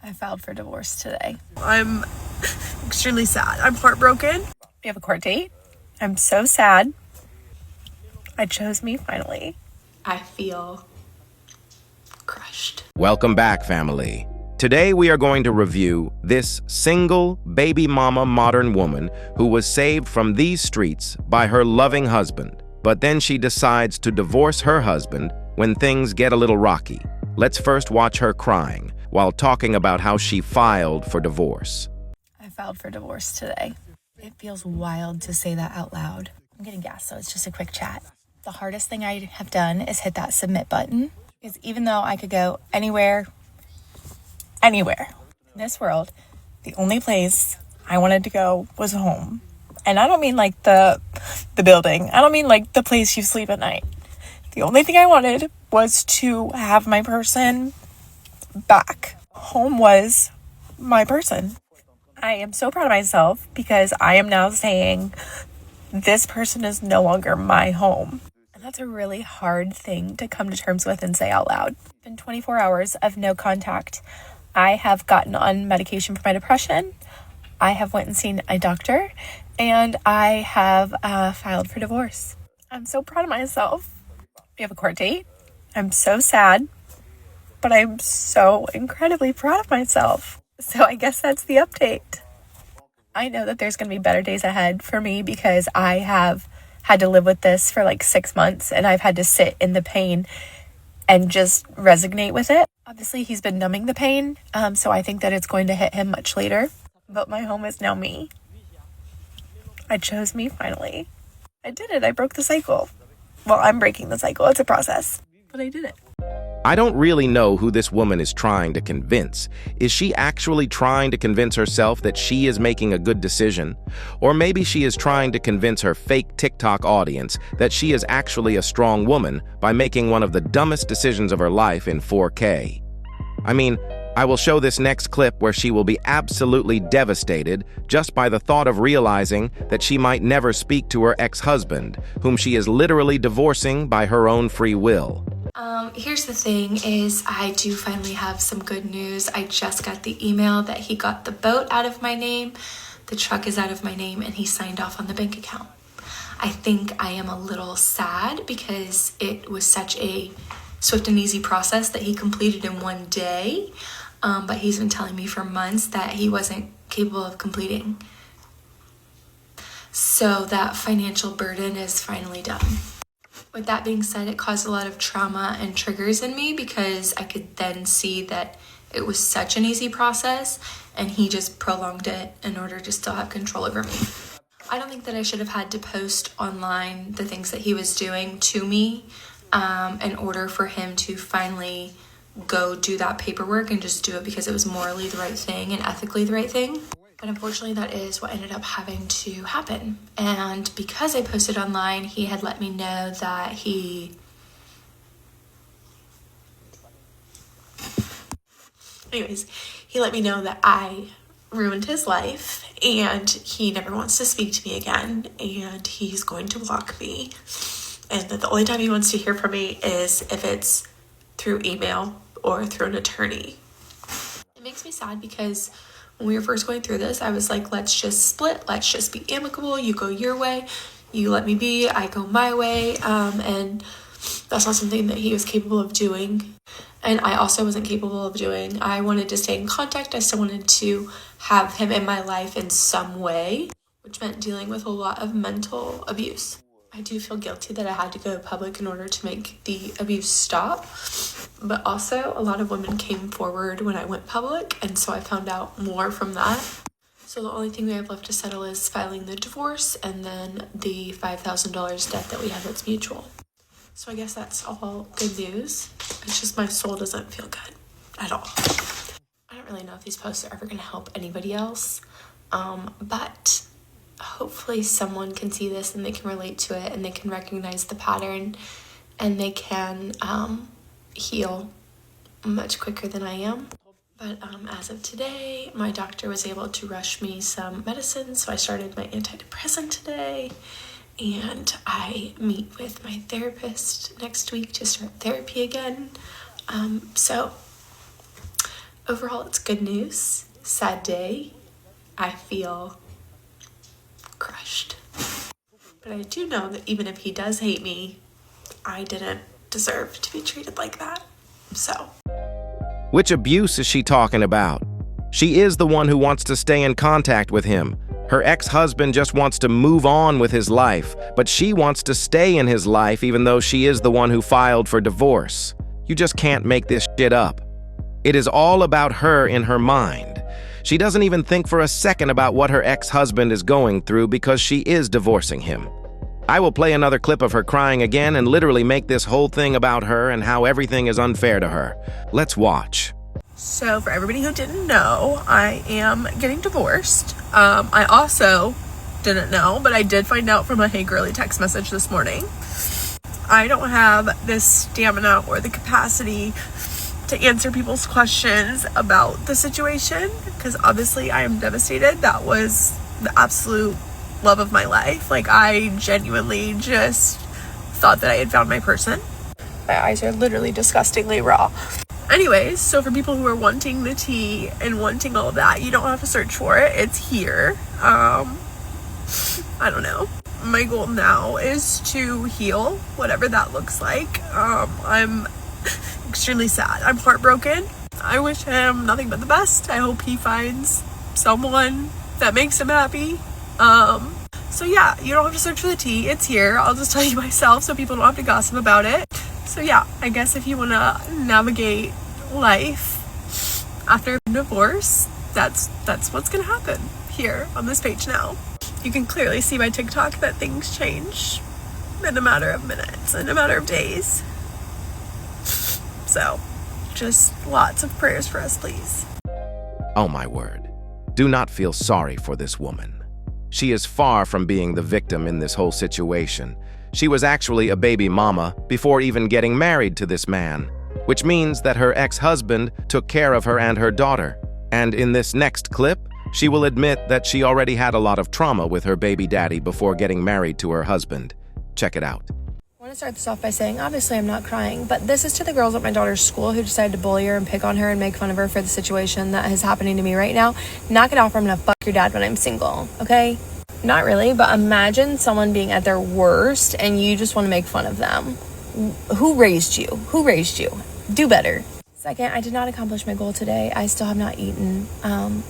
I filed for divorce today. I'm extremely sad. I'm heartbroken. We have a court date. I'm so sad. I chose me finally. I feel crushed. Welcome back, family. Today we are going to review this single baby mama modern woman who was saved from these streets by her loving husband. But then she decides to divorce her husband when things get a little rocky. Let's first watch her crying while talking about how she filed for divorce. I filed for divorce today. It feels wild to say that out loud. I'm getting gas, so it's just a quick chat. The hardest thing I have done is hit that submit button. Because even though I could go anywhere in this world, the only place I wanted to go was home. And I don't mean like the building. I don't mean like the place you sleep at night. The only thing I wanted was to have my person back. Home was my person. I am so proud of myself because I am now saying this person is no longer my home. And that's a really hard thing to come to terms with and say out loud. It's been 24 hours of no contact. I have gotten on medication for my depression. I have went and seen a doctor, and I have filed for divorce. I'm so proud of myself. We have a court date. I'm so sad, but I'm so incredibly proud of myself. So I guess that's the update. I know that there's going to be better days ahead for me because I have had to live with this for like 6 months, and I've had to sit in the pain and just resignate with it. Obviously, he's been numbing the pain, so I think that it's going to hit him much later. But my home is now me. I chose me finally. I did it. I broke the cycle. Well, I'm breaking the cycle. It's a process, but I did it. I don't really know who this woman is trying to convince. Is she actually trying to convince herself that she is making a good decision? Or maybe she is trying to convince her fake TikTok audience that she is actually a strong woman by making one of the dumbest decisions of her life in 4K. I mean, I will show this next clip where she will be absolutely devastated just by the thought of realizing that she might never speak to her ex-husband, whom she is literally divorcing by her own free will. Here's the thing is I do finally have some good news. I just got the email that he got the boat out of my name, the truck is out of my name, and he signed off on the bank account. I think I am a little sad because it was such a swift and easy process that he completed in one day. But he's been telling me for months that he wasn't capable of completing. So that financial burden is finally done. With that being said, it caused a lot of trauma and triggers in me because I could then see that it was such an easy process and he just prolonged it in order to still have control over me. I don't think that I should have had to post online the things that he was doing to me in order for him to finally go do that paperwork and just do it because it was morally the right thing and ethically the right thing. But unfortunately, that is what ended up having to happen. And because I posted online, he had let me know that he let me know that I ruined his life and he never wants to speak to me again and he's going to block me. And that the only time he wants to hear from me is if it's through email or through an attorney. It makes me sad because when we were first going through this, I was like, let's just split. Let's just be amicable. You go your way. You let me be. I go my way. And that's not something that he was capable of doing. And I also wasn't capable of doing. I wanted to stay in contact. I still wanted to have him in my life in some way, which meant dealing with a lot of mental abuse. I do feel guilty that I had to go public in order to make the abuse stop. But also, a lot of women came forward when I went public, and so I found out more from that. So the only thing we have left to settle is filing the divorce and then the $5,000 debt that we have that's mutual. So I guess that's all good news. It's just my soul doesn't feel good at all. I don't really know if these posts are ever going to help anybody else, but hopefully someone can see this and they can relate to it and they can recognize the pattern and they can heal much quicker than I am. But as of today, my doctor was able to rush me some medicine, so I started my antidepressant today, and I meet with my therapist next week to start therapy again. So Overall, it's good news. Sad day. I feel crushed. But I do know that even if he does hate me, I didn't deserve to be treated like that. So. Which abuse is she talking about? She is the one who wants to stay in contact with him. Her ex-husband just wants to move on with his life, but she wants to stay in his life even though she is the one who filed for divorce. You just can't make this shit up. It is all about her in her mind. She doesn't even think for a second about what her ex-husband is going through because she is divorcing him. I will play another clip of her crying again and literally make this whole thing about her and how everything is unfair to her. Let's watch. So for everybody who didn't know, I am getting divorced. I also didn't know, but I did find out from a Hey Girly text message this morning. I don't have the stamina or the capacity to answer people's questions about the situation because obviously I am devastated. That was the absolute love of my life. Like, I genuinely just thought that I had found my person. My eyes are literally disgustingly raw. Anyways, so for people who are wanting the tea and wanting all of that, you don't have to search for it. It's here. I don't know. My goal now is to heal, whatever that looks like. I'm extremely sad. I'm heartbroken. I wish him nothing but the best. I hope he finds someone that makes him happy. So yeah, you don't have to search for the tea. It's here. I'll just tell you myself so people don't have to gossip about it. So yeah, I guess if you want to navigate life after a divorce, that's what's going to happen here on this page now. You can clearly see by TikTok that things change in a matter of minutes, in a matter of days. So just lots of prayers for us, please. Oh my word. Do not feel sorry for this woman. She is far from being the victim in this whole situation. She was actually a baby mama before even getting married to this man, which means that her ex-husband took care of her and her daughter. And in this next clip, she will admit that she already had a lot of trauma with her baby daddy before getting married to her husband. Check it out. I want to start this off by saying, obviously I'm not crying, but this is to the girls at my daughter's school who decided to bully her and pick on her and make fun of her for the situation that is happening to me right now. Knock it off, or I'm gonna fuck your dad when I'm single, okay? Not really, but imagine someone being at their worst and you just want to make fun of them. Who raised you? Who raised you? Do better. Second, I did not accomplish my goal today. I still have not eaten.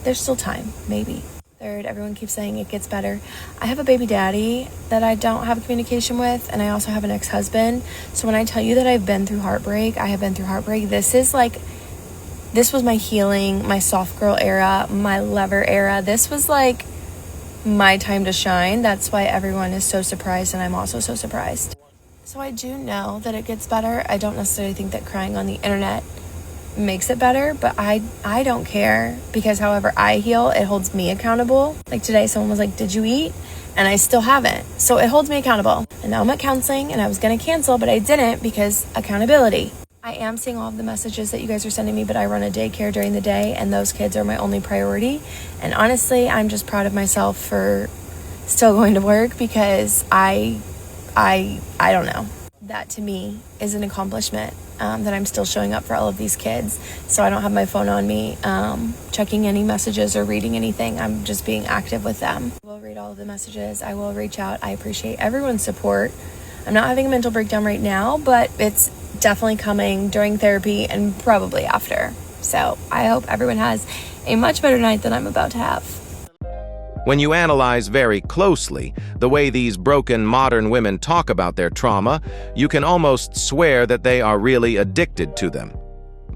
There's still time, maybe. Third, everyone keeps saying it gets better. I have a baby daddy that I don't have communication with, and I also have an ex-husband. So when I tell you that I've been through heartbreak, I have been through heartbreak. This was my healing, my soft girl era, my lover era. This was like my time to shine. That's why everyone is so surprised, and I'm also so surprised. So I do know that it gets better. I don't necessarily think that crying on the internet makes it better, but I don't care, because however I heal, it holds me accountable. Like today, someone was like, did you eat? And I still haven't. So it holds me accountable. And now I'm at counseling, and I was gonna cancel, but I didn't because accountability. I am seeing all of the messages that you guys are sending me, but I run a daycare during the day, and those kids are my only priority. And honestly, I'm just proud of myself for still going to work, because I don't know. That to me is an accomplishment, that I'm still showing up for all of these kids. So I don't have my phone on me, checking any messages or reading anything. I'm just being active with them. I will read all of the messages. I will reach out. I appreciate everyone's support. I'm not having a mental breakdown right now, but it's definitely coming during therapy and probably after. So I hope everyone has a much better night than I'm about to have. When you analyze very closely the way these broken modern women talk about their trauma, you can almost swear that they are really addicted to them.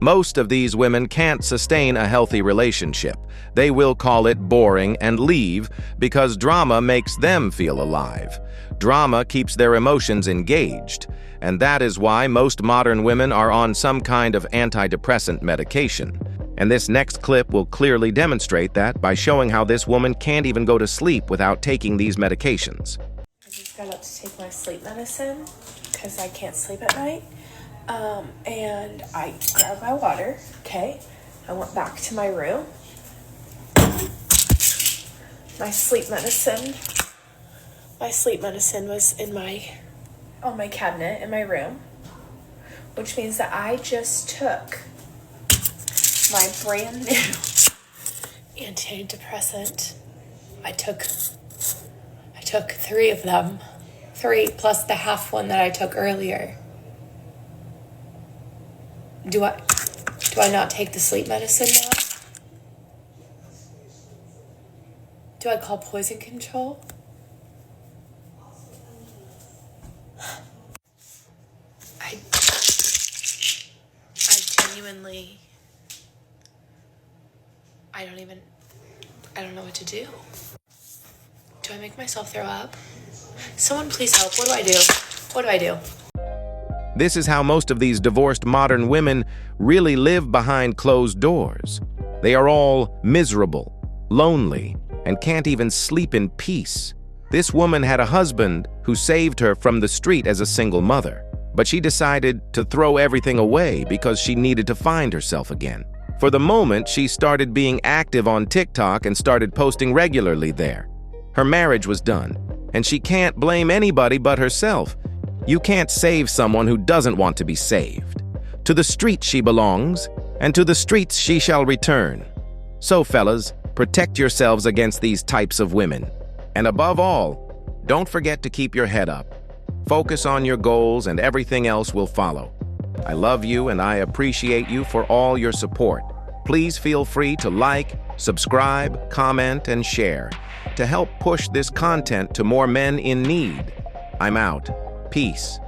Most of these women can't sustain a healthy relationship. They will call it boring and leave because drama makes them feel alive. Drama keeps their emotions engaged, and that is why most modern women are on some kind of antidepressant medication. And this next clip will clearly demonstrate that by showing how this woman can't even go to sleep without taking these medications. I just got up to take my sleep medicine because I can't sleep at night. And I grabbed my water, okay? I went back to my room. My sleep medicine was on my cabinet in my room, which means that I just took my brand new antidepressant. I took 3 of them. 3 plus the half one that I took earlier. Do I not take the sleep medicine now? Do I call poison control? I genuinely, I don't know what to do. Do I make myself throw up? Someone please help. What do I do? What do I do? This is how most of these divorced modern women really live behind closed doors. They are all miserable, lonely, and can't even sleep in peace. This woman had a husband who saved her from the street as a single mother, but she decided to throw everything away because she needed to find herself again. For the moment, she started being active on TikTok and started posting regularly there. Her marriage was done, and she can't blame anybody but herself. You can't save someone who doesn't want to be saved. To the street she belongs, and to the streets she shall return. So, fellas, protect yourselves against these types of women. And above all, don't forget to keep your head up. Focus on your goals and everything else will follow. I love you and I appreciate you for all your support. Please feel free to like, subscribe, comment, and share to help push this content to more men in need. I'm out. Peace.